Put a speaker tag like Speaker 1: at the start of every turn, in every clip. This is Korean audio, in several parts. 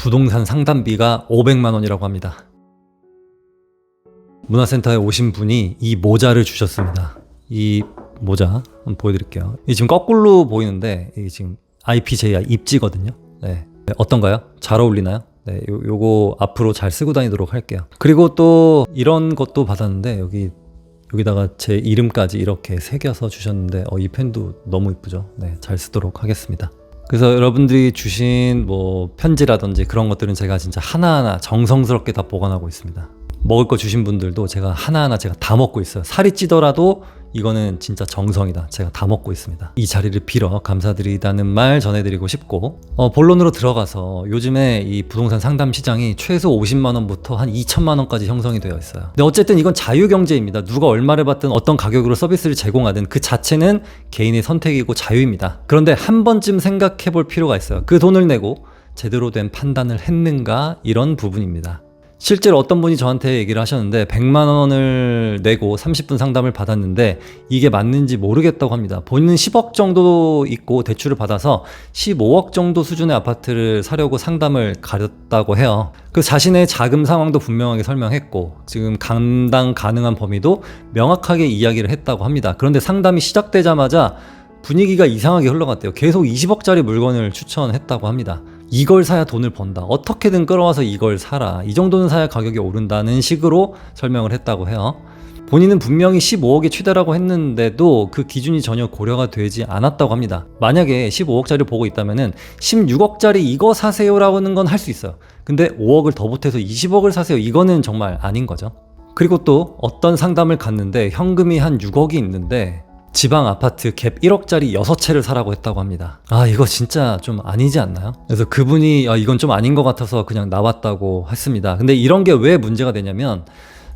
Speaker 1: 부동산 상담비가 500만 원이라고 합니다. 문화센터에 오신 분이 이 모자를 주셨습니다. 이 모자 한번 보여드릴게요. 이 지금 거꾸로 보이는데 이게 지금 IPJI 입지거든요. 네. 어떤가요? 잘 어울리나요? 네, 요거 앞으로 잘 쓰고 다니도록 할게요. 그리고 또 이런 것도 받았는데 여기다가 제 이름까지 이렇게 새겨서 주셨는데 이 펜도 너무 이쁘죠? 네, 잘 쓰도록 하겠습니다. 그래서 여러분들이 주신 뭐 편지라든지 그런 것들은 제가 진짜 하나하나 정성스럽게 다 보관하고 있습니다. 먹을 거 주신 분들도 제가 하나하나 제가 다 먹고 있어요. 살이 찌더라도 이거는 진짜 정성이다. 제가 다 먹고 있습니다. 이 자리를 빌어 감사드리다는 말 전해드리고 싶고 본론으로 들어가서 요즘에 이 부동산 상담 시장이 최소 50만 원부터 한 2천만 원까지 형성이 되어 있어요. 근데 어쨌든 이건 자유경제입니다. 누가 얼마를 받든 어떤 가격으로 서비스를 제공하든 그 자체는 개인의 선택이고 자유입니다. 그런데 한 번쯤 생각해 볼 필요가 있어요. 그 돈을 내고 제대로 된 판단을 했는가, 이런 부분입니다. 실제로 어떤 분이 저한테 얘기를 하셨는데 100만 원을 내고 30분 상담을 받았는데 이게 맞는지 모르겠다고 합니다. 본인은 10억 정도 있고 대출을 받아서 15억 정도 수준의 아파트를 사려고 상담을 가렸다고 해요. 그 자신의 자금 상황도 분명하게 설명했고 지금 감당 가능한 범위도 명확하게 이야기를 했다고 합니다. 그런데 상담이 시작되자마자 분위기가 이상하게 흘러갔대요. 계속 20억짜리 물건을 추천했다고 합니다. 이걸 사야 돈을 번다. 어떻게든 끌어와서 이걸 사라. 이 정도는 사야 가격이 오른다는 식으로 설명을 했다고 해요. 본인은 분명히 15억이 최대라고 했는데도 그 기준이 전혀 고려가 되지 않았다고 합니다. 만약에 15억짜리 보고 있다면은 16억짜리 이거 사세요라는 건 할 수 있어요. 근데 5억을 더 보태서 20억을 사세요. 이거는 정말 아닌 거죠. 그리고 또 어떤 상담을 갔는데 현금이 한 6억이 있는데 지방 아파트 갭 1억짜리 6채를 사라고 했다고 합니다. 이거 진짜 좀 아니지 않나요? 그래서 그분이 이건 좀 아닌 것 같아서 그냥 나왔다고 했습니다. 근데 이런 게 왜 문제가 되냐면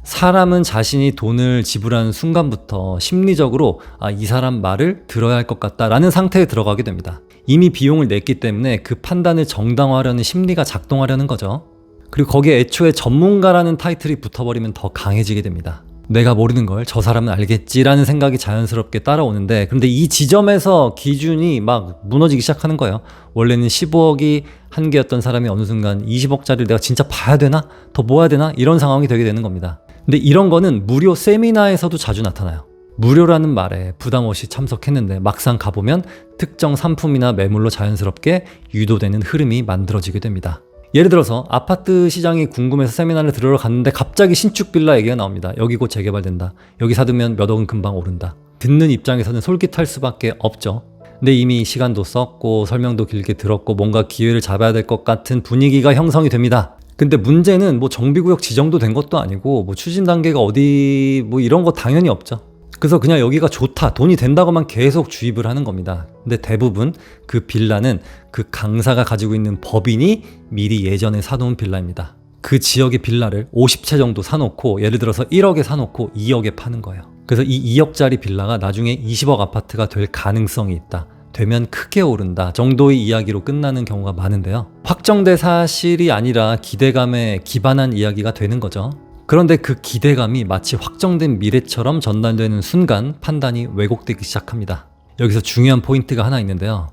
Speaker 1: 사람은 자신이 돈을 지불하는 순간부터 심리적으로 이 사람 말을 들어야 할 것 같다라는 상태에 들어가게 됩니다. 이미 비용을 냈기 때문에 그 판단을 정당화하려는 심리가 작동하려는 거죠. 그리고 거기에 애초에 전문가라는 타이틀이 붙어버리면 더 강해지게 됩니다. 내가 모르는 걸 저 사람은 알겠지라는 생각이 자연스럽게 따라오는데, 그런데 이 지점에서 기준이 막 무너지기 시작하는 거예요. 원래는 15억이 한계였던 사람이 어느 순간 20억짜리를 내가 진짜 봐야 되나? 더 모아야 되나? 이런 상황이 되게 되는 겁니다. 근데 이런 거는 무료 세미나에서도 자주 나타나요. 무료라는 말에 부담 없이 참석했는데 막상 가보면 특정 상품이나 매물로 자연스럽게 유도되는 흐름이 만들어지게 됩니다. 예를 들어서 아파트 시장이 궁금해서 세미나를 들으러 갔는데 갑자기 신축 빌라 얘기가 나옵니다. 여기 곧 재개발된다. 여기 사두면 몇 억은 금방 오른다. 듣는 입장에서는 솔깃할 수밖에 없죠. 근데 이미 시간도 썼고 설명도 길게 들었고 뭔가 기회를 잡아야 될 것 같은 분위기가 형성이 됩니다. 근데 문제는 뭐 정비구역 지정도 된 것도 아니고 뭐 추진 단계가 어디 뭐 이런 거 당연히 없죠. 그래서 그냥 여기가 좋다, 돈이 된다고만 계속 주입을 하는 겁니다. 근데 대부분 그 빌라는 그 강사가 가지고 있는 법인이 미리 예전에 사놓은 빌라입니다. 그 지역의 빌라를 50채 정도 사놓고 예를 들어서 1억에 사놓고 2억에 파는 거예요. 그래서 이 2억짜리 빌라가 나중에 20억 아파트가 될 가능성이 있다. 되면 크게 오른다 정도의 이야기로 끝나는 경우가 많은데요. 확정된 사실이 아니라 기대감에 기반한 이야기가 되는 거죠. 그런데 그 기대감이 마치 확정된 미래처럼 전달되는 순간 판단이 왜곡되기 시작합니다. 여기서 중요한 포인트가 하나 있는데요.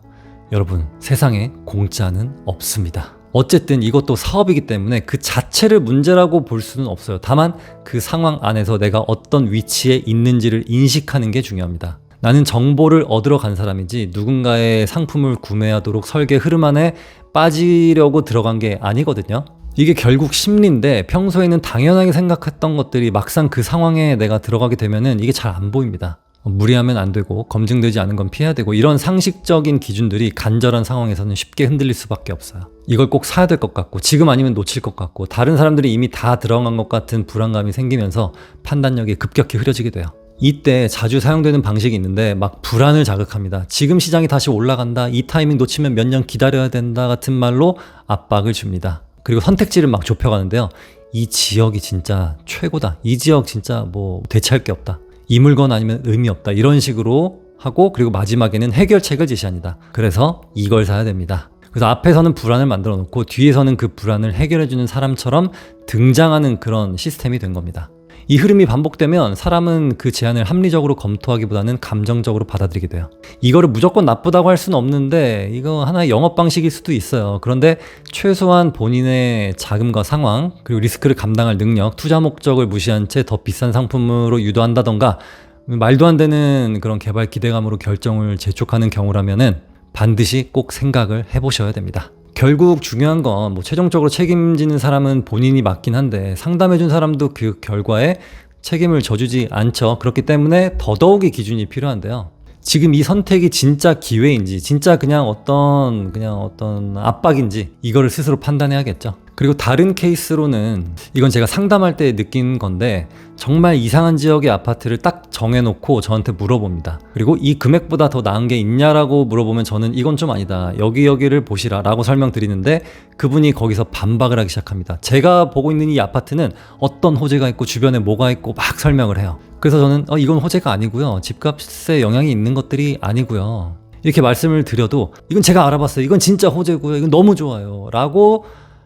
Speaker 1: 여러분, 세상에 공짜는 없습니다. 어쨌든 이것도 사업이기 때문에 그 자체를 문제라고 볼 수는 없어요. 다만 그 상황 안에서 내가 어떤 위치에 있는지를 인식하는 게 중요합니다. 나는 정보를 얻으러 간 사람이지 누군가의 상품을 구매하도록 설계 흐름 안에 빠지려고 들어간 게 아니거든요. 이게 결국 심리인데 평소에는 당연하게 생각했던 것들이 막상 그 상황에 내가 들어가게 되면은 이게 잘 안 보입니다. 무리하면 안 되고 검증되지 않은 건 피해야 되고 이런 상식적인 기준들이 간절한 상황에서는 쉽게 흔들릴 수밖에 없어요. 이걸 꼭 사야 될 것 같고 지금 아니면 놓칠 것 같고 다른 사람들이 이미 다 들어간 것 같은 불안감이 생기면서 판단력이 급격히 흐려지게 돼요. 이때 자주 사용되는 방식이 있는데 막 불안을 자극합니다. 지금 시장이 다시 올라간다, 이 타이밍 놓치면 몇 년 기다려야 된다 같은 말로 압박을 줍니다. 그리고 선택지를 막 좁혀가는데요. 이 지역이 진짜 최고다. 이 지역 진짜 뭐 대체할 게 없다. 이 물건 아니면 의미 없다. 이런 식으로 하고 그리고 마지막에는 해결책을 제시합니다. 그래서 이걸 사야 됩니다. 그래서 앞에서는 불안을 만들어 놓고 뒤에서는 그 불안을 해결해주는 사람처럼 등장하는 그런 시스템이 된 겁니다. 이 흐름이 반복되면 사람은 그 제안을 합리적으로 검토하기보다는 감정적으로 받아들이게 돼요. 이거를 무조건 나쁘다고 할 수는 없는데 이거 하나의 영업 방식일 수도 있어요. 그런데 최소한 본인의 자금과 상황, 그리고 리스크를 감당할 능력, 투자 목적을 무시한 채 더 비싼 상품으로 유도한다던가 말도 안 되는 그런 개발 기대감으로 결정을 재촉하는 경우라면은 반드시 꼭 생각을 해보셔야 됩니다. 결국 중요한 건 최종적으로 책임지는 사람은 본인이 맞긴 한데 상담해준 사람도 그 결과에 책임을 져주지 않죠. 그렇기 때문에 더더욱이 기준이 필요한데요. 지금 이 선택이 진짜 기회인지, 진짜 그냥 어떤 압박인지 이거를 스스로 판단해야겠죠. 그리고 다른 케이스로는 이건 제가 상담할 때 느낀 건데 정말 이상한 지역의 아파트를 딱 정해놓고 저한테 물어봅니다. 그리고 이 금액보다 더 나은 게 있냐라고 물어보면 저는 이건 좀 아니다. 여기를 보시라 라고 설명드리는데 그분이 거기서 반박을 하기 시작합니다. 제가 보고 있는 이 아파트는 어떤 호재가 있고 주변에 뭐가 있고 막 설명을 해요. 그래서 저는 이건 호재가 아니고요. 집값에 영향이 있는 것들이 아니고요. 이렇게 말씀을 드려도 이건 제가 알아봤어요. 이건 진짜 호재고요. 이건 너무 좋아요. 라고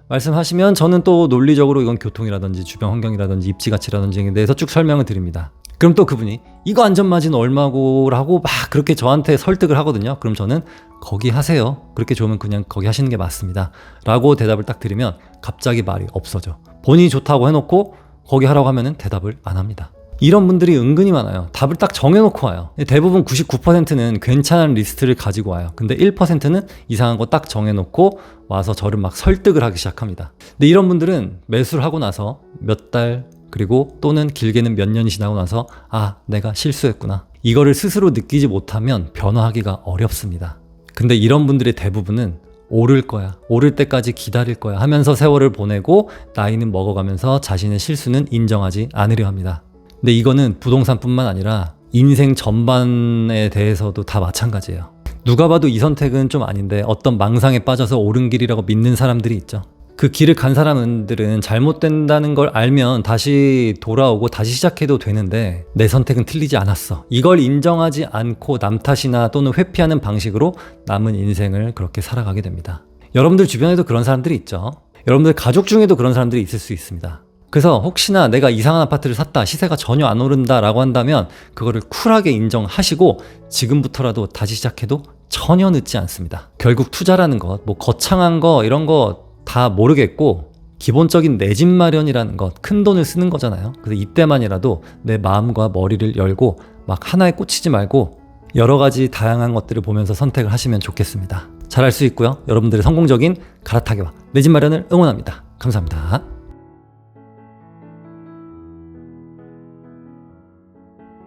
Speaker 1: 말씀하시면 저는 또 논리적으로 이건 교통이라든지 주변 환경이라든지 입지 가치라든지에 대해서 쭉 설명을 드립니다. 그럼 또 그분이 이거 안전마진 얼마고 라고 막 그렇게 저한테 설득을 하거든요. 그럼 저는 거기 하세요. 그렇게 좋으면 그냥 거기 하시는 게 맞습니다. 라고 대답을 딱 드리면 갑자기 말이 없어져. 본인이 좋다고 해놓고 거기 하라고 하면은 대답을 안 합니다. 이런 분들이 은근히 많아요. 답을 딱 정해놓고 와요. 대부분 99%는 괜찮은 리스트를 가지고 와요. 근데 1%는 이상한 거 딱 정해놓고 와서 저를 막 설득을 하기 시작합니다. 근데 이런 분들은 매수를 하고 나서 몇 달 그리고 또는 길게는 몇 년이 지나고 나서 내가 실수했구나. 이거를 스스로 느끼지 못하면 변화하기가 어렵습니다. 근데 이런 분들의 대부분은 오를 거야, 오를 때까지 기다릴 거야 하면서 세월을 보내고 나이는 먹어가면서 자신의 실수는 인정하지 않으려 합니다. 근데 이거는 부동산뿐만 아니라 인생 전반에 대해서도 다 마찬가지예요. 누가 봐도 이 선택은 좀 아닌데 어떤 망상에 빠져서 옳은 길이라고 믿는 사람들이 있죠. 그 길을 간 사람들은 잘못된다는 걸 알면 다시 돌아오고 다시 시작해도 되는데 내 선택은 틀리지 않았어. 이걸 인정하지 않고 남 탓이나 또는 회피하는 방식으로 남은 인생을 그렇게 살아가게 됩니다. 여러분들 주변에도 그런 사람들이 있죠. 여러분들 가족 중에도 그런 사람들이 있을 수 있습니다. 그래서 혹시나 내가 이상한 아파트를 샀다, 시세가 전혀 안 오른다 라고 한다면 그거를 쿨하게 인정하시고 지금부터라도 다시 시작해도 전혀 늦지 않습니다. 결국 투자라는 것, 거창한 거 이런 거 다 모르겠고 기본적인 내 집 마련이라는 것, 큰 돈을 쓰는 거잖아요. 그래서 이때만이라도 내 마음과 머리를 열고 막 하나에 꽂히지 말고 여러 가지 다양한 것들을 보면서 선택을 하시면 좋겠습니다. 잘할 수 있고요. 여러분들의 성공적인 갈아타기와 내 집 마련을 응원합니다. 감사합니다.